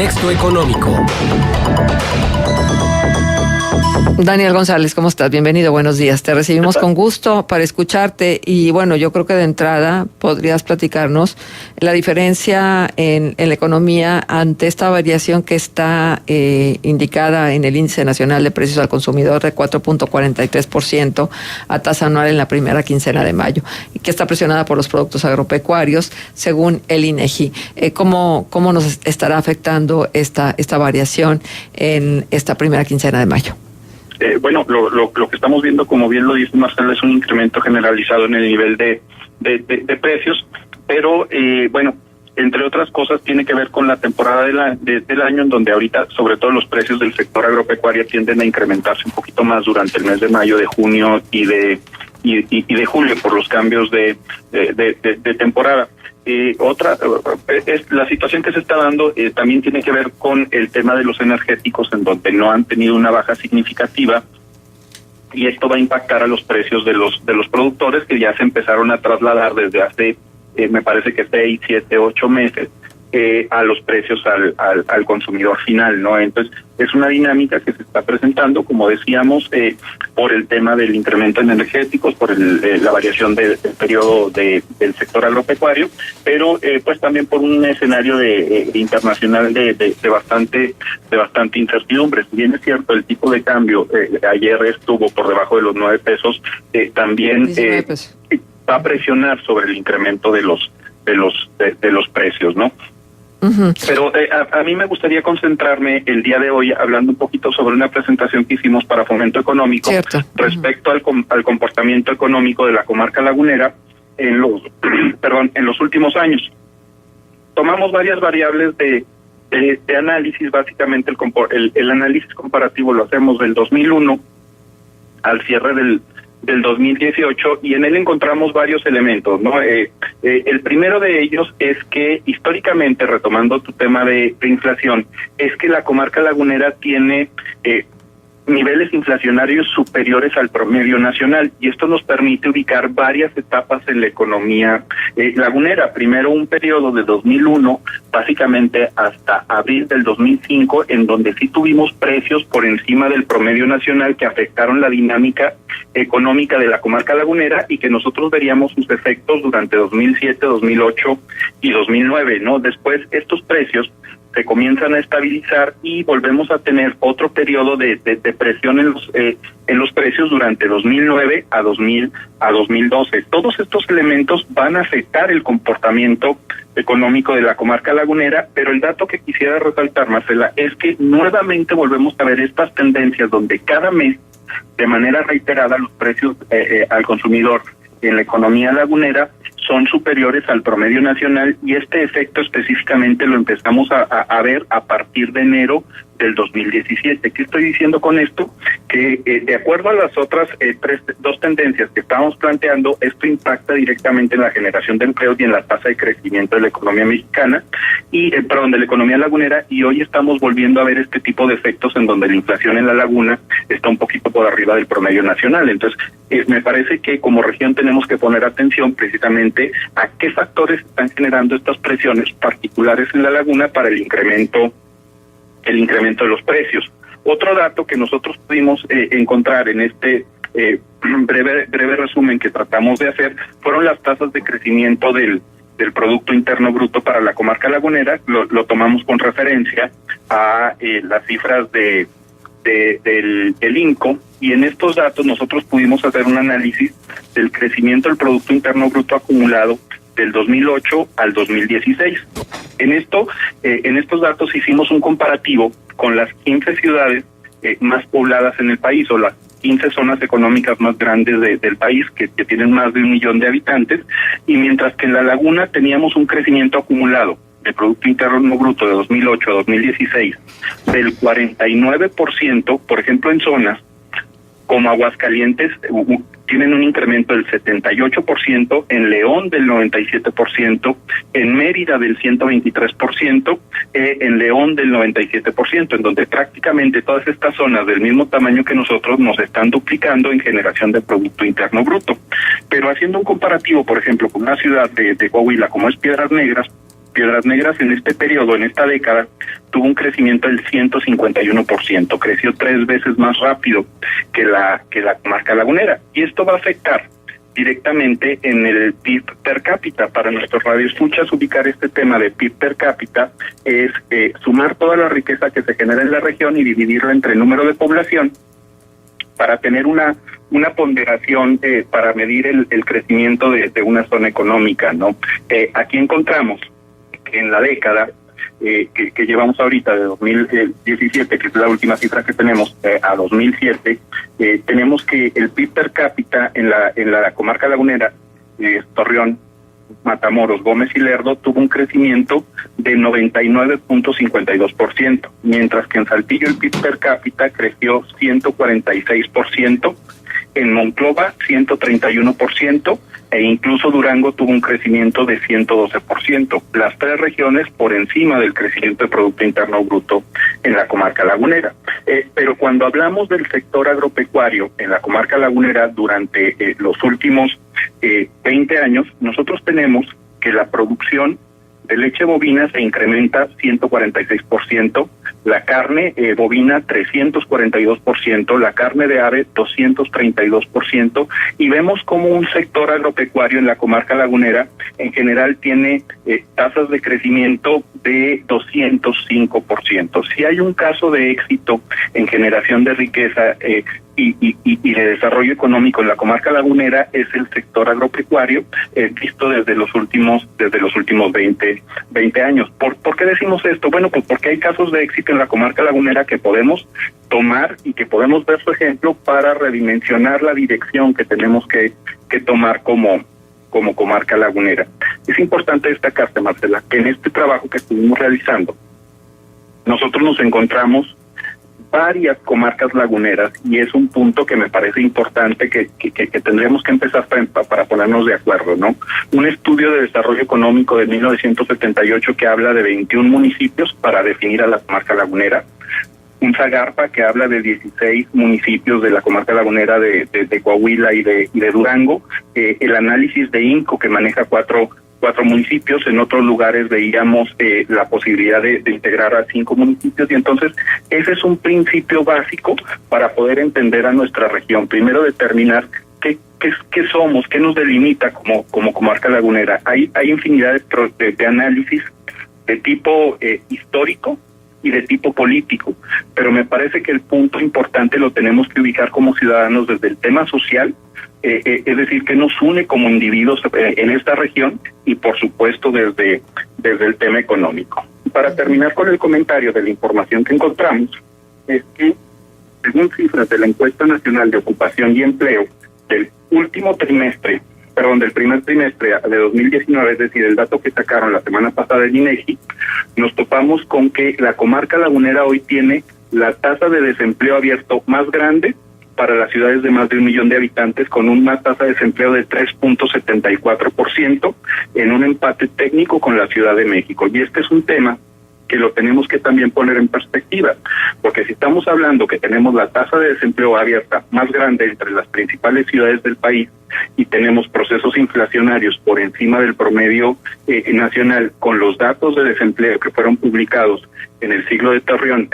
Contexto económico. Daniel González, ¿cómo estás? Bienvenido, buenos días. Te recibimos con gusto para escucharte y bueno, yo creo que de entrada podrías platicarnos la diferencia en la economía ante esta variación que está indicada en el Índice Nacional de Precios al Consumidor de 4.43% a tasa anual en la primera quincena de mayo, y que está presionada por los productos agropecuarios, según el INEGI. ¿Cómo nos estará afectando esta variación en esta primera quincena de mayo? Bueno, lo que estamos viendo, como bien lo dice Marcela, es un incremento generalizado en el nivel de precios, pero bueno, entre otras cosas tiene que ver con la temporada del año, en donde ahorita, sobre todo, los precios del sector agropecuario tienden a incrementarse un poquito más durante el mes de mayo, de junio y de julio por los cambios de temporada. La situación que se está dando también tiene que ver con el tema de los energéticos, en donde no han tenido una baja significativa, y esto va a impactar a los precios de los productores, que ya se empezaron a trasladar desde hace me parece que 6, 7, 8 meses a los precios al consumidor final, ¿no? Entonces, es una dinámica que se está presentando, como decíamos, por el tema del incremento en energéticos, por la variación del periodo del sector agropecuario, pero pues también por un escenario internacional de bastante incertidumbre. Si bien es cierto, el tipo de cambio ayer estuvo por debajo de los 9 pesos, también va a presionar sobre el incremento de los precios, ¿no? Uh-huh. Pero a mí me gustaría concentrarme el día de hoy hablando un poquito sobre una presentación que hicimos para Fomento Económico. Cierto. Respecto al comportamiento económico de la comarca lagunera en los últimos años. Tomamos varias variables de análisis. Básicamente el análisis comparativo lo hacemos del 2001 al cierre del 2018, y en él encontramos varios elementos, ¿no? El primero de ellos es que históricamente, retomando tu tema de inflación, es que la comarca lagunera tiene niveles inflacionarios superiores al promedio nacional, y esto nos permite ubicar varias etapas en la economía lagunera. Primero, un periodo de 2001, básicamente hasta abril del 2005, en donde sí tuvimos precios por encima del promedio nacional que afectaron la dinámica económica de la comarca lagunera, y que nosotros veríamos sus efectos durante 2007, 2008 y 2009, ¿no? Después, estos precios se comienzan a estabilizar y volvemos a tener otro periodo de presión en los precios durante 2009 a 2012. Todos estos elementos van a afectar el comportamiento económico de la comarca lagunera, pero el dato que quisiera resaltar, Marcela, es que nuevamente volvemos a ver estas tendencias donde cada mes, de manera reiterada, los precios al consumidor en la economía lagunera son superiores al promedio nacional, y este efecto específicamente lo empezamos a ver a partir de enero del 2017. ¿Qué estoy diciendo con esto? Que de acuerdo a las otras dos tendencias que estábamos planteando, esto impacta directamente en la generación de empleos y en la tasa de crecimiento de la economía mexicana de la economía lagunera, y hoy estamos volviendo a ver este tipo de efectos en donde la inflación en la laguna está un poquito por arriba del promedio nacional. Entonces, me parece que como región tenemos que poner atención precisamente a qué factores están generando estas presiones particulares en la laguna para el incremento de los precios. Otro dato que nosotros pudimos encontrar en este breve resumen que tratamos de hacer fueron las tasas de crecimiento del Producto Interno Bruto para la comarca lagunera. Lo tomamos con referencia a las cifras del INCO, y en estos datos nosotros pudimos hacer un análisis del crecimiento del Producto Interno Bruto acumulado del 2008 al 2016. En estos datos hicimos un comparativo con las 15 ciudades más pobladas en el país, o las 15 zonas económicas más grandes del país, que tienen más de 1 millón de habitantes, y mientras que en la laguna teníamos un crecimiento acumulado de Producto Interno Bruto de 2008 a 2016 del 49%, por ejemplo, en zonas como Aguascalientes tienen un incremento del 78%, en León del 97%, en Mérida del 123%, en León del 97%, en donde prácticamente todas estas zonas del mismo tamaño que nosotros nos están duplicando en generación de Producto Interno Bruto. Pero haciendo un comparativo, por ejemplo, con una ciudad de Coahuila como es Piedras Negras en este periodo, en esta década, tuvo un crecimiento del 151%, creció 3 veces más rápido que la comarca lagunera, y esto va a afectar directamente en el PIB per cápita. Para nuestros radioescuchas, ubicar este tema de PIB per cápita es sumar toda la riqueza que se genera en la región y dividirlo entre el número de población para tener una ponderación para medir el crecimiento de una zona económica, ¿no? Aquí encontramos que en la década que llevamos ahorita de 2017, que es la última cifra que tenemos, a 2007, tenemos que el PIB per cápita en la comarca lagunera, Torreón, Matamoros, Gómez y Lerdo, tuvo un crecimiento de 99.52%, mientras que en Saltillo el PIB per cápita creció 146%, en Monclova 131%, e incluso Durango tuvo un crecimiento de 112%. Las 3 regiones por encima del crecimiento de Producto Interno Bruto en la comarca lagunera. Pero cuando hablamos del sector agropecuario en la comarca lagunera durante los últimos 20 años, nosotros tenemos que la producción de leche bovina se incrementa 146%, la carne bovina 342%, la carne de ave 232%, y vemos como un sector agropecuario en la comarca lagunera en general tiene tasas de crecimiento de 205%. Si hay un caso de éxito en generación de riqueza y de desarrollo económico en la comarca lagunera, es el sector agropecuario, visto desde los últimos 20 años. ¿Por qué decimos esto? Bueno, pues porque hay casos de éxito en la comarca lagunera que podemos tomar y que podemos ver su ejemplo para redimensionar la dirección que tenemos que tomar como comarca lagunera. Es importante destacarse, Marcela, que en este trabajo que estuvimos realizando, nosotros nos encontramos varias comarcas laguneras, y es un punto que me parece importante que tendríamos que empezar para ponernos de acuerdo, ¿no? Un estudio de desarrollo económico de 1978 que habla de 21 municipios para definir a la comarca lagunera, un Zagarpa que habla de 16 municipios de la comarca lagunera de Coahuila y de Durango, el análisis de INCO que maneja cuatro municipios. En otros lugares veíamos la posibilidad de integrar a 5 municipios, y entonces ese es un principio básico para poder entender a nuestra región. Primero, determinar qué somos, qué nos delimita como comarca lagunera. Hay infinidad de análisis de tipo histórico y de tipo político, pero me parece que el punto importante lo tenemos que ubicar como ciudadanos desde el tema social, es decir, que nos une como individuos en esta región, y por supuesto desde el tema económico. Para terminar con el comentario de la información que encontramos, es que según cifras de la Encuesta Nacional de Ocupación y Empleo del primer trimestre de 2019, es decir, el dato que sacaron la semana pasada del INEGI, nos topamos con que la comarca lagunera hoy tiene la tasa de desempleo abierto más grande para las ciudades de más de 1 millón de habitantes, con una tasa de desempleo de 3.74%, en un empate técnico con la Ciudad de México. Y este es un tema que lo tenemos que también poner en perspectiva, porque si estamos hablando que tenemos la tasa de desempleo abierta más grande entre las principales ciudades del país, y tenemos procesos inflacionarios por encima del promedio nacional, con los datos de desempleo que fueron publicados en el siglo de Torreón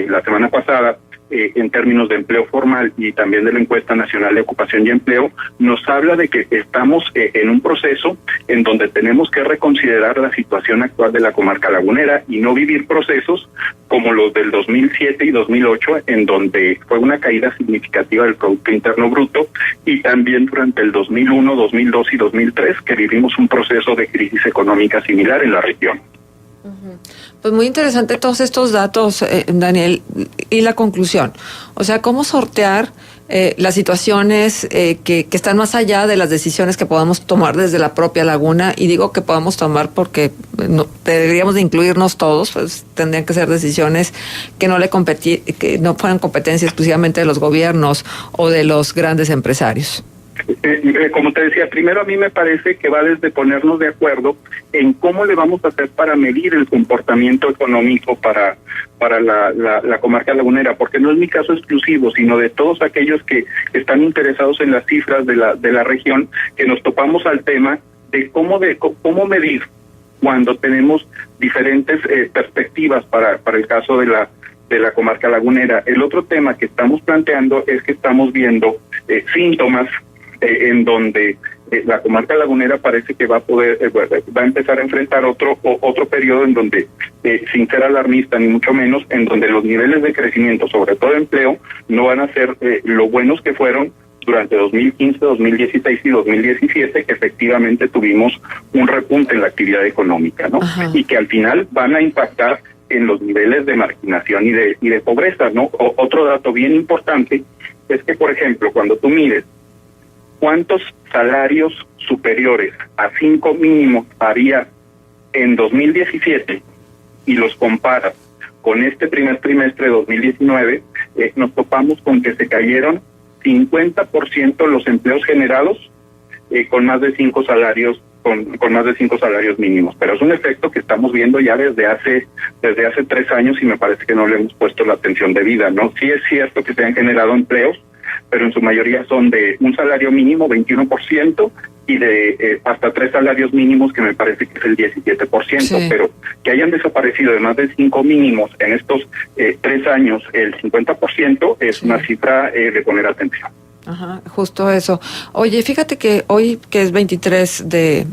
la semana pasada, en términos de empleo formal, y también de la Encuesta Nacional de Ocupación y Empleo, nos habla de que estamos en un proceso en donde tenemos que reconsiderar la situación actual de la comarca lagunera y no vivir procesos como los del 2007 y 2008, en donde fue una caída significativa del Producto Interno Bruto, y también durante el 2001, 2002 y 2003, que vivimos un proceso de crisis económica similar en la región. Pues muy interesante todos estos datos, Daniel, y la conclusión. O sea, cómo sortear las situaciones que están más allá de las decisiones que podamos tomar desde la propia laguna, y digo que podamos tomar porque deberíamos de incluirnos todos, pues tendrían que ser decisiones que no fueran competencia exclusivamente de los gobiernos o de los grandes empresarios. Como te decía, primero a mí me parece que va desde ponernos de acuerdo en cómo le vamos a hacer para medir el comportamiento económico para la comarca lagunera, porque no es mi caso exclusivo, sino de todos aquellos que están interesados en las cifras de la región, que nos topamos al tema de cómo medir cuando tenemos diferentes perspectivas para el caso de la comarca lagunera. El otro tema que estamos planteando es que estamos viendo síntomas en donde la comarca lagunera parece que va a empezar a enfrentar otro periodo en donde, sin ser alarmista ni mucho menos, en donde los niveles de crecimiento, sobre todo de empleo, no van a ser lo buenos que fueron durante 2015, 2016 y 2017, que efectivamente tuvimos un repunte en la actividad económica, ¿no? Ajá. Y que al final van a impactar en los niveles de marginación y de pobreza, ¿no? Otro dato bien importante es que, por ejemplo, cuando tú mides cuántos salarios superiores a 5 mínimos había en 2017 y los comparas con este primer trimestre de 2019, nos topamos con que se cayeron 50% los empleos generados con más de 5 salarios con más de 5 salarios mínimos, pero es un efecto que estamos viendo ya desde hace 3 años y me parece que no le hemos puesto la atención debida, ¿no? Sí es cierto que se han generado empleos, pero en su mayoría son de un salario mínimo, 21%, y de hasta 3 salarios mínimos, que me parece que es el 17%, sí. Pero que hayan desaparecido de más de 5 mínimos en estos 3 años, el 50%, es sí. Una cifra de poner atención. Ajá, justo eso. Oye, fíjate que hoy, que es 23 de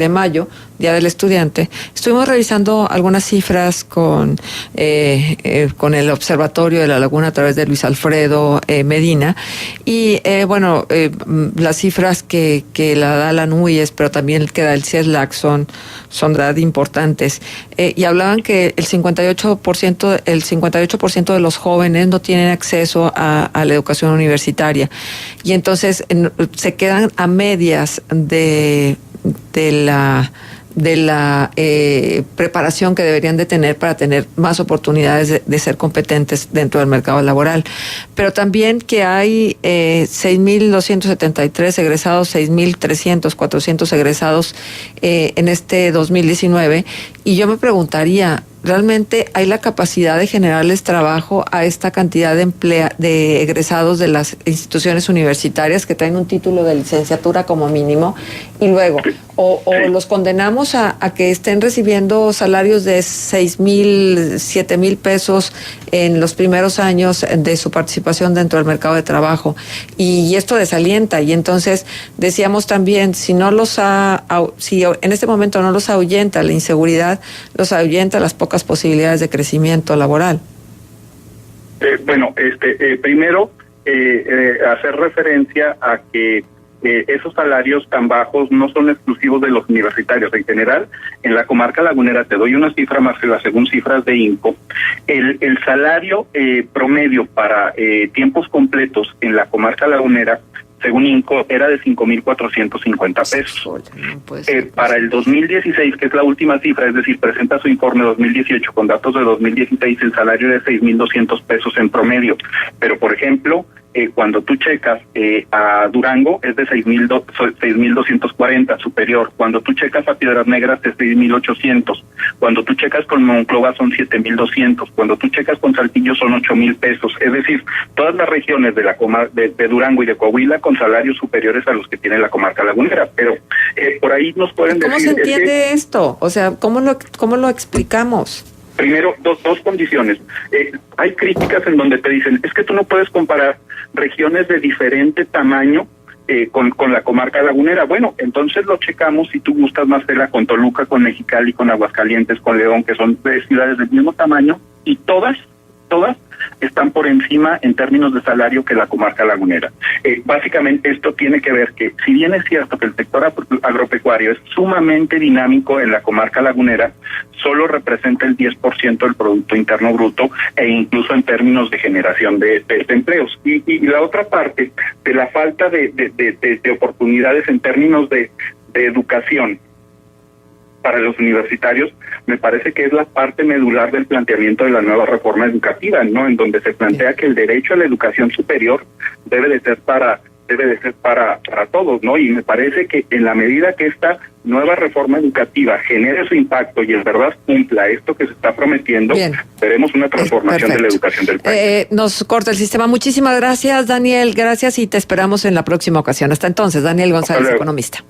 mayo, Día del Estudiante, estuvimos revisando algunas cifras con el Observatorio de la Laguna a través de Luis Alfredo Medina, y las cifras que la da la NUYES, pero también que da el CIESLAC son de verdad importantes, y hablaban que el 58% de los jóvenes no tienen acceso a la educación universitaria, y entonces se quedan a medias de la preparación que deberían de tener para tener más oportunidades de ser competentes dentro del mercado laboral. Pero también que hay 6.273 egresados, 400 egresados en este 2019, y yo me preguntaría, ¿realmente hay la capacidad de generarles trabajo a esta cantidad de egresados de las instituciones universitarias que traen un título de licenciatura como mínimo, y luego o los condenamos a que estén recibiendo salarios de 6,000, 7,000 pesos en los primeros años de su participación dentro del mercado de trabajo, y esto desalienta? Y entonces decíamos también, si en este momento no los ahuyenta la inseguridad, los ahuyenta las pocas posibilidades de crecimiento laboral. Primero, hacer referencia a que esos salarios tan bajos no son exclusivos de los universitarios. En general, en la comarca lagunera, te doy una cifra, Marcela, según cifras de INCO, el salario promedio para tiempos completos en la comarca lagunera, según INCO, era de 5,450 pesos. Para el 2016, que es la última cifra, es decir, presenta su informe 2018 con datos de 2016, el salario era de 6,200 pesos en promedio. Pero, por ejemplo, cuando tú checas a Durango, es de 6,240 superior. Cuando tú checas a Piedras Negras, es 6,800. Cuando tú checas con Monclova, son 7,200. Cuando tú checas con Saltillo, son 8,000 pesos. Es decir, todas las regiones de de Durango y de Coahuila con salarios superiores a los que tiene la comarca lagunera. Pero por ahí nos pueden decir... ¿Cómo se entiende esto? O sea, ¿cómo lo explicamos? Primero, dos condiciones. Hay críticas en donde te dicen, es que tú no puedes comparar regiones de diferente tamaño con la comarca lagunera. Bueno, entonces lo checamos, si tú gustas, Marcela, con Toluca, con Mexicali, con Aguascalientes, con León, que son ciudades del mismo tamaño, y todas están por encima en términos de salario que la comarca lagunera. Básicamente esto tiene que ver que, si bien es cierto que el sector agropecuario es sumamente dinámico en la comarca lagunera, solo representa el 10% del Producto Interno Bruto, e incluso en términos de generación de empleos. Y la otra parte de la falta de oportunidades en términos de educación para los universitarios, me parece que es la parte medular del planteamiento de la nueva reforma educativa, ¿no? En donde se plantea que el derecho a la educación superior debe de ser para todos, ¿no? Y me parece que en la medida que esta nueva reforma educativa genere su impacto y en verdad cumpla esto que se está prometiendo, bien, veremos una transformación de la educación del país. Nos corta el sistema. Muchísimas gracias, Daniel. Gracias, y te esperamos en la próxima ocasión. Hasta entonces, Daniel González, economista.